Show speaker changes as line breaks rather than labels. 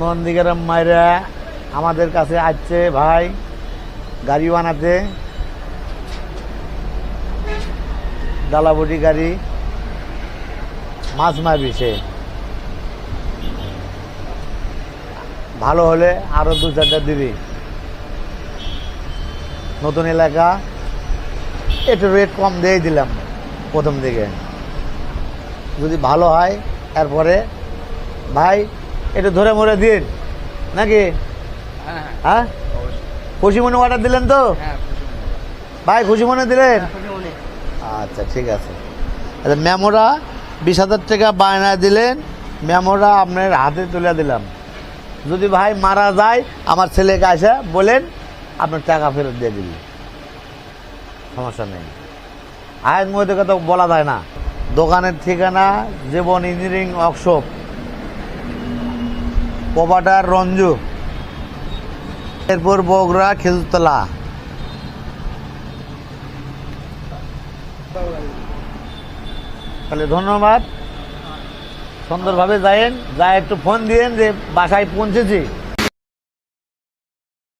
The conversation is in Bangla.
নন্দীগ্রাম মাইরা আমাদের কাছে আসছে ভাই গাড়ি বানাতে, ডালাবটি গাড়ি, মাছ মারবি সে। ভালো হলে আরো 2-4টা দিবি। নতুন এলাকা, একটু রেট কম দিয়ে দিলাম প্রথম দিকে, যদি ভালো হয় এরপরে ভাই একটু ধরে মরে দিন নাকি? হ্যাঁ, খুশি মনে অর্ডার দিলেন তো ভাই? খুশি মনে দিলেন? আচ্ছা ঠিক আছে। আচ্ছা, মেমোরা 20,000 টাকা বায়না দিলেন, মেমোরা আপনার হাতে তুলে দিলাম। যদি ভাই মারা যায় আমার ছেলেকে আসে বলেন, আপনার টাকা ফেরত দিয়ে দিবি, সমস্যা নেই। আয়ের মধ্যে কথা বলা যায় না। দোকানের ঠিকানা জীবন ইঞ্জিনিয়ারিং ওয়ার্কশপ, প্রোপাইটার রঞ্জু, এরপর বগুড়া খেজুরতলা। তাহলে ধন্যবাদ, সুন্দরভাবে যায়েন, যা একটু ফোন দিয়েন যে বাসায় পৌঁছেছি।